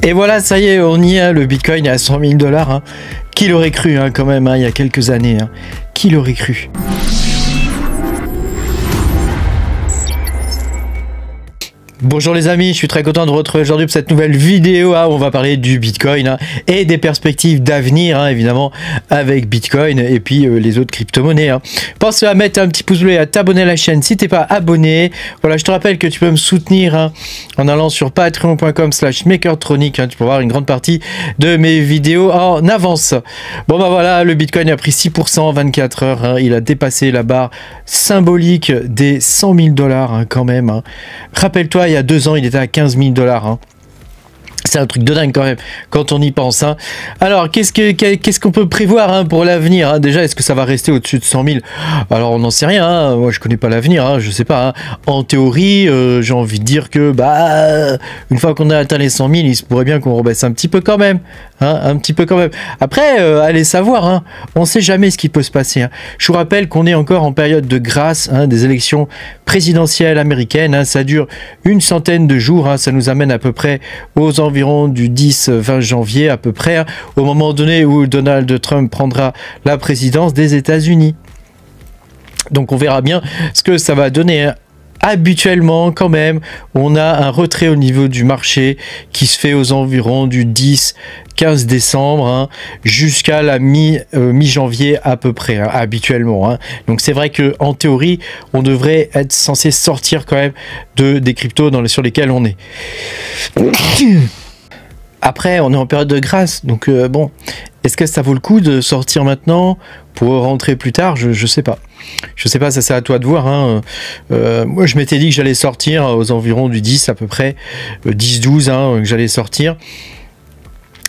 Et voilà, ça y est, on y est, le Bitcoin est à 100 000 $. Hein. Qui l'aurait cru, hein, quand même, hein, il y a quelques années. Hein. Qui l'aurait cru? Bonjour les amis, je suis très content de vous retrouver aujourd'hui pour cette nouvelle vidéo où on va parler du Bitcoin hein, et des perspectives d'avenir hein, évidemment avec Bitcoin et puis les autres crypto-monnaies. Hein. Pensez à mettre un petit pouce bleu et à t'abonner à la chaîne si t'es pas abonné. Voilà, je te rappelle que tu peux me soutenir hein, en allant sur patreon.com/makertronic. Hein, tu peux voir une grande partie de mes vidéos en avance. Bon bah voilà, le Bitcoin a pris 6% en 24 heures. Hein, il a dépassé la barre symbolique des 100 000 $ hein, quand même. Hein. Rappelle-toi, il y a 2 ans, il était à 15 000 $. Hein. C'est un truc de dingue quand même, quand on y pense. Hein. Alors, qu'est-ce qu'on peut prévoir hein, pour l'avenir hein? Déjà, est-ce que ça va rester au-dessus de 100 000? Alors, on n'en sait rien. Hein. Moi, je connais pas l'avenir. Hein. Je sais pas. Hein. En théorie, j'ai envie de dire que, bah, une fois qu'on a atteint les 100 000, il se pourrait bien qu'on rebaisse un petit peu quand même. Hein, un petit peu quand même. Après, allez savoir. Hein. On sait jamais ce qui peut se passer. Hein. Je vous rappelle qu'on est encore en période de grâce hein, des élections présidentielles américaines. Hein. Ça dure une centaine de jours. Hein. Ça nous amène à peu près aux environs du 10-20 janvier à peu près, hein, au moment donné où Donald Trump prendra la présidence des États-Unis. Donc on verra bien ce que ça va donner. Hein. Habituellement, quand même, on a un retrait au niveau du marché qui se fait aux environs du 10-15 décembre hein, jusqu'à la mi-janvier à peu près, hein, habituellement. Hein. Donc c'est vrai que en théorie, on devrait être censé sortir quand même des cryptos sur lesquels on est. Après, on est en période de grâce, donc bon, est-ce que ça vaut le coup de sortir maintenant pour rentrer plus tard? Je sais pas. Je sais pas, ça c'est à toi de voir. Hein. Moi, je m'étais dit que j'allais sortir aux environs du 10 à peu près, 10-12, hein, que j'allais sortir.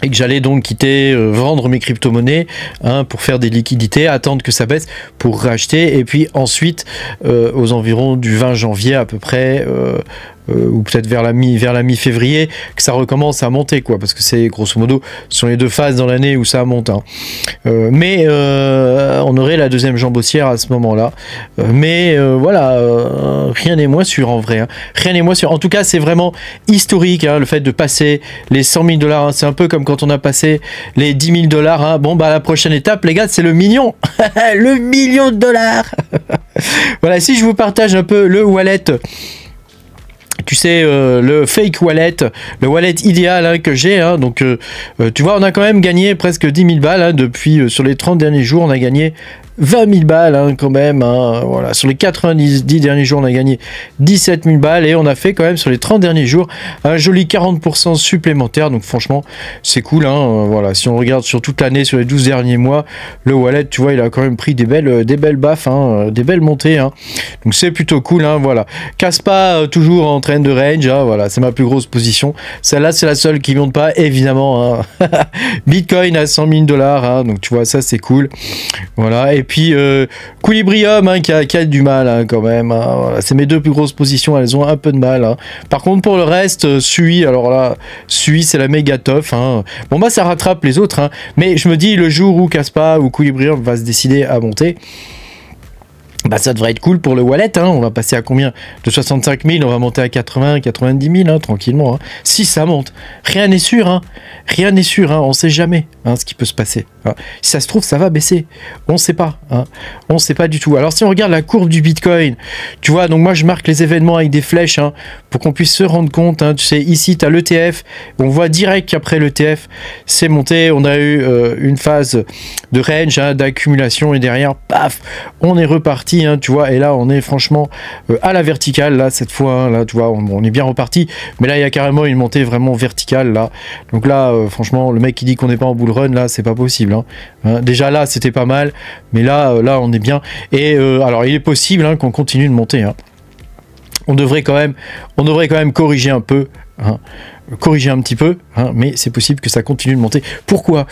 Et que j'allais donc quitter, vendre mes crypto-monnaies hein, pour faire des liquidités, attendre que ça baisse pour racheter. Et puis ensuite, aux environs du 20 janvier à peu près, ou peut-être vers la mi-février, que ça recommence à monter, quoi. Parce que c'est grosso modo, ce sont les 2 phases dans l'année où ça monte. Hein. Mais on aurait la deuxième jambe haussière à ce moment-là. Mais voilà, rien n'est moins sûr en vrai. Hein. Rien n'est moins sûr. En tout cas, c'est vraiment historique, hein, le fait de passer les 100 000 $. Hein. C'est un peu comme quand on a passé les 10 000 $. Hein. Bon, bah la prochaine étape, les gars, c'est le million. Le million de dollars. Voilà, si je vous partage un peu le wallet... Tu sais, le fake wallet, le wallet idéal hein, que j'ai. Hein, donc, tu vois, on a quand même gagné presque 10 000 balles. Hein, depuis, sur les 30 derniers jours, on a gagné 20 000 balles hein, quand même. Hein, voilà. Sur les 90 derniers jours, on a gagné 17 000 balles. Et on a fait quand même sur les 30 derniers jours un joli 40% supplémentaire. Donc franchement, c'est cool. Hein, voilà. Si on regarde sur toute l'année, sur les 12 derniers mois, le wallet, tu vois, il a quand même pris des belles baffes, hein, des belles montées. Hein. Donc c'est plutôt cool. Hein, voilà. Casse pas toujours en train de range. Hein, voilà. C'est ma plus grosse position. Celle-là, c'est la seule qui monte pas, évidemment. Hein. Bitcoin à 100 000 $. Hein, donc tu vois, ça c'est cool. Voilà. Et puis Equilibrium hein, qui a du mal hein, quand même. Hein, voilà. C'est mes 2 plus grosses positions, elles ont un peu de mal. Hein. Par contre pour le reste, Sui, alors là, Sui c'est la méga tough. Hein. Bon bah ça rattrape les autres. Hein. Mais je me dis le jour où Kaspa ou Equilibrium va se décider à monter, bah ça devrait être cool pour le wallet, hein. On va passer à combien? De 65 000, on va monter à 80, 90 000, hein, tranquillement. Hein. Si ça monte, rien n'est sûr, hein. Rien n'est sûr, hein. On sait jamais hein, ce qui peut se passer. Hein. Si ça se trouve, ça va baisser. On sait pas, hein. On sait pas du tout. Alors si on regarde la courbe du Bitcoin, tu vois, donc moi je marque les événements avec des flèches, hein, pour qu'on puisse se rendre compte. Hein. Tu sais, ici tu as l'ETF, on voit direct qu'après l'ETF, c'est monté. On a eu une phase de range, hein, d'accumulation et derrière, paf, on est reparti. Hein, tu vois, et là on est franchement à la verticale là cette fois hein, là tu vois on est bien reparti, mais là il y a carrément une montée vraiment verticale là, donc là franchement le mec qui dit qu'on n'est pas en bull run là c'est pas possible hein. Hein, déjà là c'était pas mal, mais là on est bien, et alors il est possible hein, qu'on continue de monter hein. On devrait quand même corriger un peu hein. Corriger un petit peu, hein, mais c'est possible que ça continue de monter. Pourquoi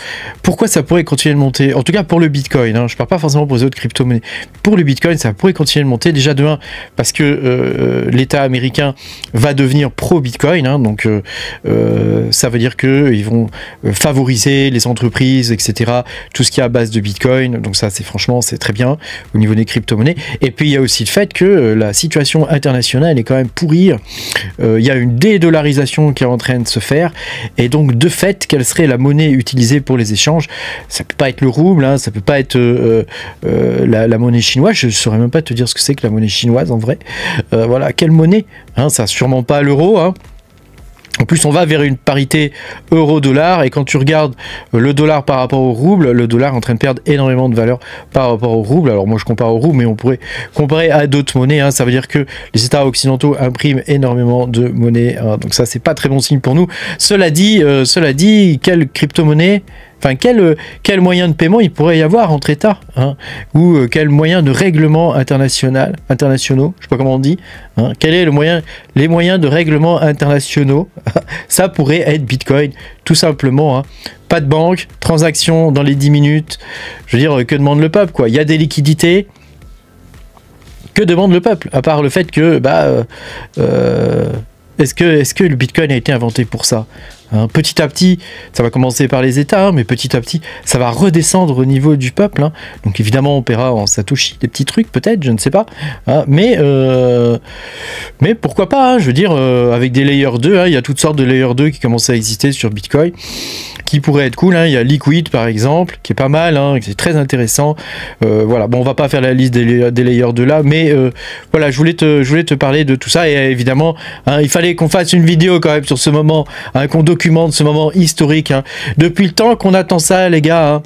ça pourrait continuer de monter? En tout cas pour le Bitcoin, hein, je ne parle pas forcément pour les autres crypto-monnaies. Pour le Bitcoin, ça pourrait continuer de monter. Déjà de 1, parce que l'État américain va devenir pro-Bitcoin, hein, donc ça veut dire qu'ils vont favoriser les entreprises, etc. Tout ce qui est à base de Bitcoin. Donc ça, franchement, c'est très bien au niveau des crypto-monnaies. Et puis il y a aussi le fait que la situation internationale est quand même pourrie. Il y a une dédollarisation qui est en train de se faire. Et donc, de fait, quelle serait la monnaie utilisée pour les échanges? Ça peut pas être le rouble, hein, ça peut pas être la monnaie chinoise. Je saurais même pas te dire ce que c'est que la monnaie chinoise en vrai. Voilà, quelle monnaie, hein, ça sûrement pas l'euro, hein. En plus, on va vers une parité euro-dollar, et quand tu regardes le dollar par rapport au rouble, le dollar est en train de perdre énormément de valeur par rapport au rouble. Alors moi, je compare au rouble, mais on pourrait comparer à d'autres monnaies, hein. Ça veut dire que les États occidentaux impriment énormément de monnaie, hein. Donc ça, c'est pas très bon signe pour nous. Cela dit, quelle crypto-monnaie, enfin, quel moyen de paiement il pourrait y avoir entre États, hein, ou quel moyen de règlement internationaux, je sais pas comment on dit, hein, quel est les moyens de règlement internationaux? Ça pourrait être Bitcoin, tout simplement, hein. Pas de banque, transaction dans les 10 minutes, je veux dire, que demande le peuple, quoi? Il y a des liquidités, que demande le peuple, à part le fait que, est-ce que le Bitcoin a été inventé pour ça? Hein, petit à petit, ça va commencer par les États, hein, mais petit à petit, ça va redescendre au niveau du peuple, hein. Donc évidemment, on paiera en Satoshi des petits trucs, peut-être, je ne sais pas. Hein, mais pourquoi pas, hein, je veux dire, avec des layers 2, hein, il y a toutes sortes de layers 2 qui commencent à exister sur Bitcoin, qui pourraient être cool, hein. Il y a Liquid, par exemple, qui est pas mal, hein, qui est très intéressant. Voilà, bon, on va pas faire la liste des layers 2 là, mais voilà, je voulais te parler de tout ça, et évidemment, hein, il fallait qu'on fasse une vidéo quand même sur ce moment, hein, qu'on documente ce moment historique, hein. Depuis le temps qu'on attend ça, les gars, hein.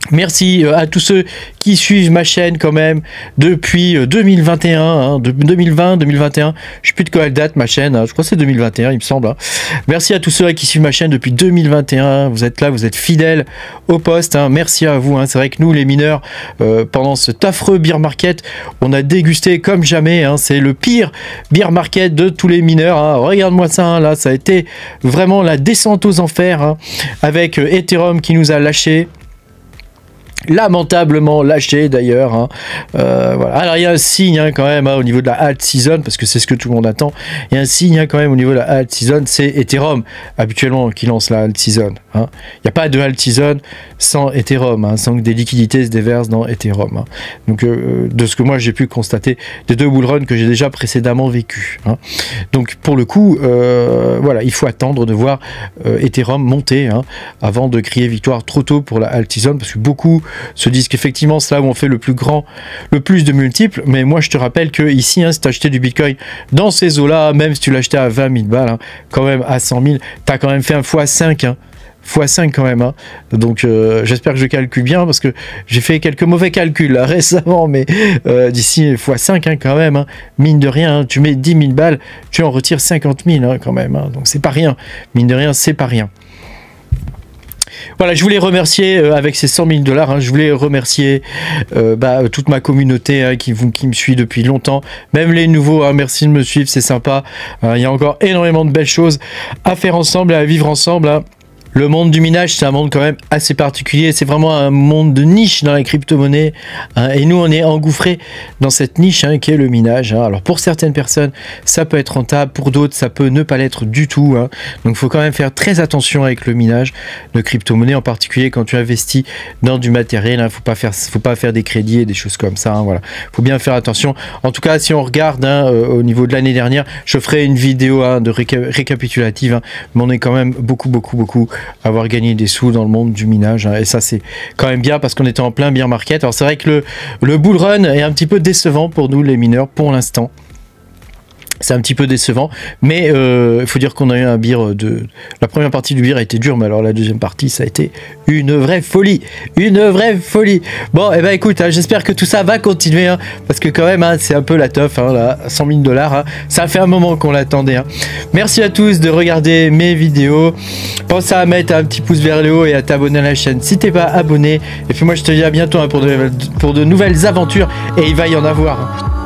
Merci à tous ceux qui suivent ma chaîne quand même depuis 2021, hein, de 2020, 2021, je sais plus de quelle date ma chaîne, hein, je crois que c'est 2021 il me semble, hein. Merci à tous ceux qui suivent ma chaîne depuis 2021, vous êtes là, vous êtes fidèles au poste, hein. Merci à vous, hein. C'est vrai que nous les mineurs, pendant cet affreux bear market, on a dégusté comme jamais, hein. C'est le pire bear market de tous les mineurs, hein. Regarde-moi ça, hein, là, ça a été vraiment la descente aux enfers, hein, avec Ethereum qui nous a lâchés. Lamentablement lâché d'ailleurs, hein. Voilà. Alors il y a un signe, hein, quand même, hein, au niveau de la alt season, parce que c'est ce que tout le monde attend. Il y a un signe, hein, quand même au niveau de la alt season, c'est Ethereum habituellement qui lance la alt season, hein. Il n'y a pas de alt season sans Ethereum, hein, sans que des liquidités se déversent dans Ethereum, hein. Donc de ce que moi j'ai pu constater des deux bull runs que j'ai déjà précédemment vécu, hein. Donc pour le coup, voilà, il faut attendre de voir Ethereum monter, hein, avant de crier victoire trop tôt pour la alt season, parce que beaucoup se disent qu'effectivement c'est là où on fait le plus de multiples, mais moi je te rappelle que ici, hein, si tu as acheté du Bitcoin dans ces eaux là, même si tu l'achetais à 20 000 balles, hein, quand même à 100 000, tu as quand même fait un x5, hein, x5 quand même, hein. Donc j'espère que je calcule bien, parce que j'ai fait quelques mauvais calculs là, récemment, mais d'ici x5, hein, quand même, hein, mine de rien, hein, tu mets 10 000 balles, tu en retires 50 000, hein, quand même, hein, donc c'est pas rien, mine de rien, c'est pas rien. Voilà, je voulais remercier avec ces 100 000 $, hein, je voulais remercier toute ma communauté, hein, qui me suit depuis longtemps, même les nouveaux, hein, merci de me suivre, c'est sympa. Il y a encore énormément de belles choses à faire ensemble et à vivre ensemble, hein. Le monde du minage, c'est un monde quand même assez particulier. C'est vraiment un monde de niche dans la crypto-monnaie, hein, et nous, on est engouffrés dans cette niche, hein, qui est le minage, hein. Alors, pour certaines personnes, ça peut être rentable. Pour d'autres, ça peut ne pas l'être du tout, hein. Donc, il faut quand même faire très attention avec le minage de crypto-monnaie, en particulier quand tu investis dans du matériel, hein. Faut pas faire des crédits et des choses comme ça, hein, voilà. Faut bien faire attention. En tout cas, si on regarde, hein, au niveau de l'année dernière, je ferai une vidéo, hein, de récapitulative, hein, mais on est quand même beaucoup avoir gagné des sous dans le monde du minage, hein, et ça c'est quand même bien, parce qu'on était en plein bear market. Alors c'est vrai que le bull run est un petit peu décevant pour nous les mineurs pour l'instant. C'est un petit peu décevant, mais il faut dire qu'on a eu un bear la première partie du bear a été dure, mais alors la deuxième partie, ça a été une vraie folie. Une vraie folie. Bon, et ben écoute, hein, j'espère que tout ça va continuer, hein, parce que quand même, hein, c'est un peu la teuf, hein, là, 100 000 $, hein, ça fait un moment qu'on l'attendait, hein. Merci à tous de regarder mes vidéos. Pense à mettre un petit pouce vers le haut et à t'abonner à la chaîne si t'es pas abonné. Et puis moi, je te dis à bientôt, hein, pour de nouvelles aventures, et il va y en avoir, hein.